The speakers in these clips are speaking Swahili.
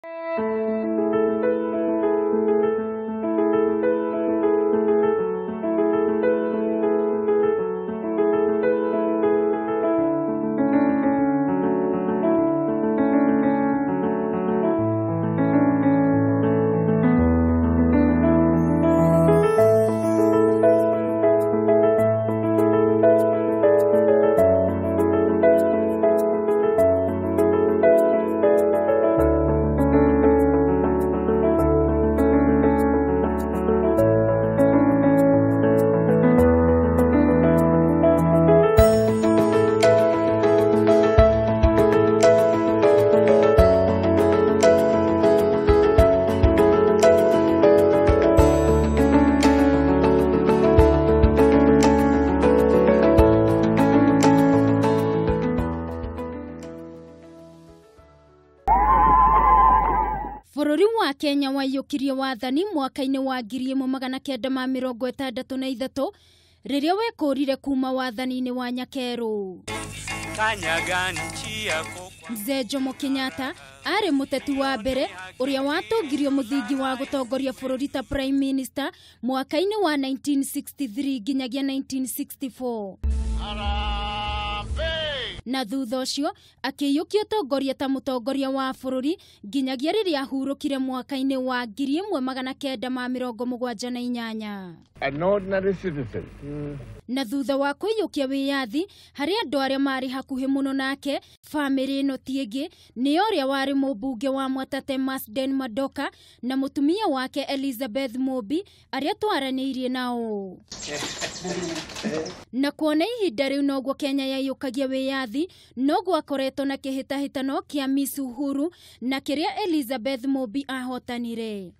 Bururi wa Kenya waiyukirie wathani mwaka-ini wa 1963 riria wekurire kuuma wathani-ini wa nyakeru. Mzee Jomo Kenyatta ari muteti wa mbere uria watungirio muthingi wa gutongoria bururi ta prime minister mwaka-ini wa 1963 nginyagia 1964. Na thutha ucio akiyukia utongoria ta mutongoria wa bururi nginyagia riria ahurukire mwaka-ini wa 1978. An ordinary citizen. Na thutha wa kuiyukia wiyathi hari andu aria mari hakuhi muno nake family ino tiengi ni uria wari mubunge wa Mwatate Marsden Madoka na mutumia wake Elizabeth Mobi aria twaraniirie nao. Na kuona ihinda riu noguo Kenya yaiyukagia wiyathi noguo akoretwo na kihitahitano kia Miss Uhuru na kiria Elizabeth Mobi ahotanire.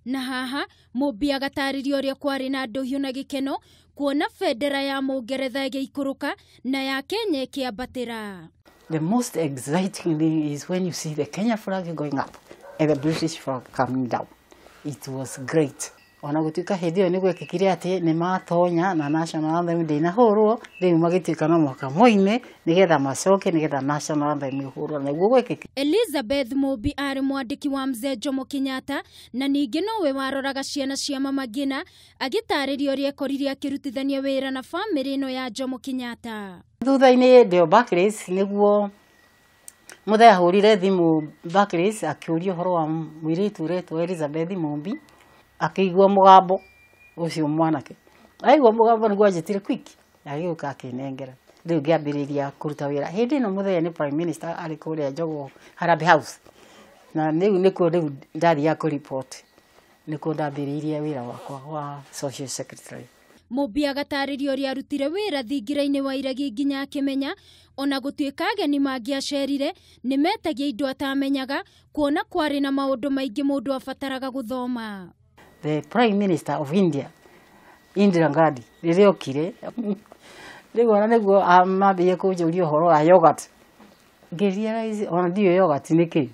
Na haha Mobi agataririo uria kwari na nduhiu na gikeno kuona bendera ya Mũngeretha ĩgĩikũrũka na ya Kenya ĩkĩambatĩra. The most exciting thing is when you see the Kenya flag going up and the British flag coming down. It was great. Ona gutuika hindi iyo nigwekikire ati ni matonya na national anthem ndinahurwo riu magituika no mwaka moine nigetha macoke nigetha national anthem ihurwo na guo gwekiki. Elizabeth Mobi ari mwandiki wa Mzee Jomo Kenyatta na ningi nowe waroraga ciana cia mama ngina agitaririo ria koriria kirutithania wira na family ino ya Jomo Kenyatta. Thutha-ini ndio Barclays niguo muthee ahurire thimu Barclays akiuria horo wa mwiritu retwo Elizabeth Mobi akigwa mugambo ucio mwanake aigwa mugambo niguo ajitire kwiki agiuka akinengera riu ngiambiriria kuruta wira hindi no muthee ni prime minister ari kuria Jogo Harambee House na nikuo riu ndari ya ku report nikuo ndambiriria wira wakwa wa social secretary. Mobi agataririo ria arutire wira thingira-ini wa iregi nginya akimenya ona gutuika ageni mangiacerire ni metagia indo atamenyaga kuona kwari na maundu maingi mundu abataraga guthoma. The Prime Minister of India, Indira Gandhi, riokire riu ona niguo amambie kunjuria horo wa yogurt. Ngirealize ona dio yogurt niki.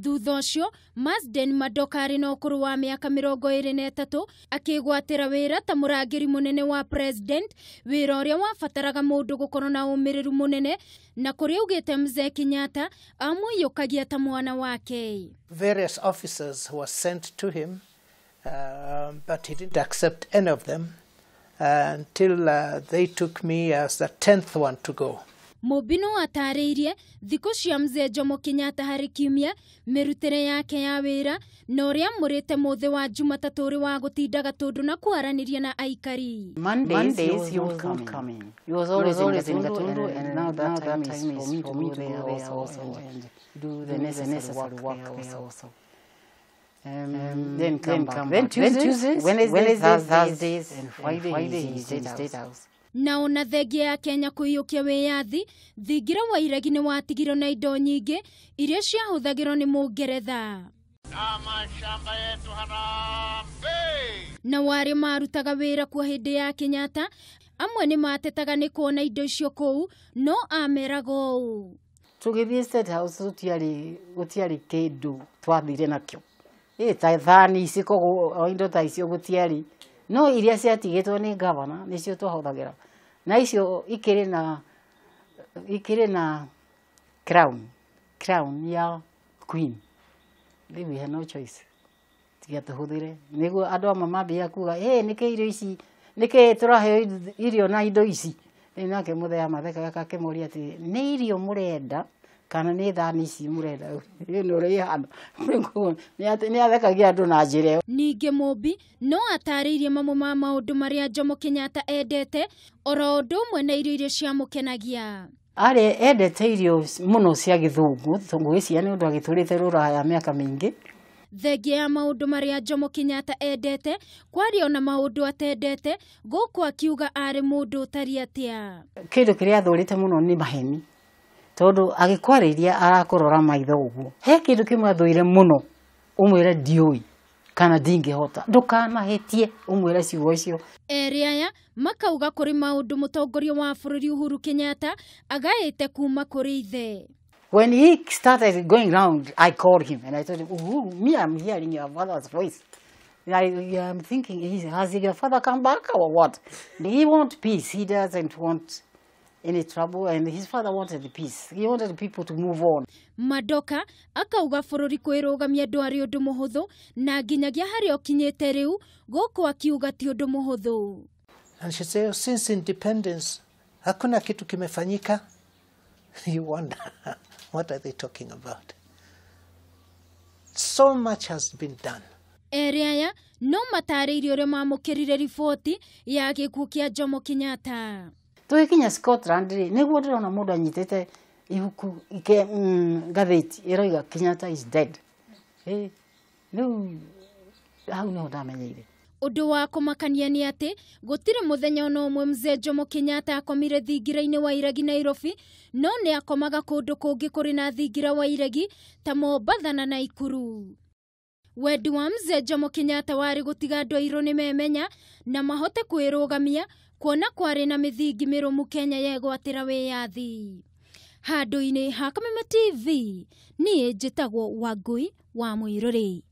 Thutha ucio Marsden Madoka ari na ukuru wa miaka 23 akigwatira wira ta murangiri munene wa president wira uria wabataraga mundu gukorwo na umiriru munene na kuria ugite Mzee Kenyatta amwiyukagia ta mwana wake. Various officers were sent to him but he didn't accept any of them until they took me as the 10th one to go. Mobino atariirie thiku cia Mzee Jomo Kenyatta hari kiumia mirutire yake ya wira na uria murite muthe wa Jumatatu ri wa gutindaga tundu na kwaraniria na aikari. Mondays he would come in. He was always in Tundu and now that time is for me to go there also and do the necessary work there also. Then come back. Then Tuesdays, Wednesdays, Thursdays and Fridays he stayed State House. Na ona thengia ya Kenya kuiyukia wiyathi thingira wa iregi ni watigiro na indo nyingi iria ciahuthagirwo ni Mũngeretha. Na wari marutaga wira kwa hindi ya Kenyatta amwe ni matetaga ni kuona indo icio kuu no ameraga uu. Tugithie State House gutiari kindu twathire nakio. Ta thani iciko indo ta icio gutiari no iria ciatigitwo ni governor nicio twahuthagira na icio ikiri na crown crown ya queen. We had no choice. Tiga tuhuthire. Niguo andu amwe mambia kuga, nike irio ici, nike turahe irio na indo ici. Nake Muthee Matheka akakemoria ati ni irio murenda kana ni thani ici murenda. No ri hano. Ni athekagia andu na njire. Ninge Mumbi no ataririe mamwe ma maundu maria Jomo Kenyatta endete oro undu umwe na irio iria ciamukenagia. Ari endete irio muno cia githungu, tondu ici ni undu agiturite ruraya miaka mingi. Thengia ya maundu maria Jomo Kenyatta endete, kwari ona maundu atendete, guku akiuga ari mundu utari atia. Kindu kiria athurite muno ni maheni. Tondu agikwariria arakurora maitho uguo. He kindu kimwe athurire muno, umwire ndiui kana ndingihota. Ndukanahetie umwire ciugo icio. Eri aya makauga kuri maundu mutongoria wa bururi Uhuru Kenyatta agaite kuuma kuri ithe. When he started going round, I called him and I told him, me, I'm hearing your father's voice. I'm thinking, has your father come back or what? He wants peace. He doesn't want any trouble, and his father wanted peace. He wanted people to move on. Madoka akauga bururi kwirugamia ndwari undu muhuthu na nginyagia hari okinyete riu guku akiuga ti undu muhuthu. And she said, since independence, hakuna kitu kimefanyika. You wonder, what are they talking about? So much has been done. Eri aya no matariirie uria mamukirire riboti ya gikuũ kia Jomo Kenyatta. Tugikinya Scotland niguo ndirona mundu anyitete ibuku ike ngatheti iroiga Kenyatta is dead. No, hau no ndamenyeire. Undu wa kumakania ni ati gutire muthenya ona umwe Mzee Jomo Kenyatta akomire thingira-ini wa iregi Nairobi, no ni akomaga kundu kungi kuri na thingira wa iregi ta Mombatha na Naikuru. Wendi wa Mzee Jomo Kenyatta wari gutiga andu airu ni memenya na mahote kwirugamia, kuona kwari na mithingi mirumu Kenya yegwatira wiyathi. Handu-ini ha Kameme TV ni njitagwo Wangui wa Muiruri.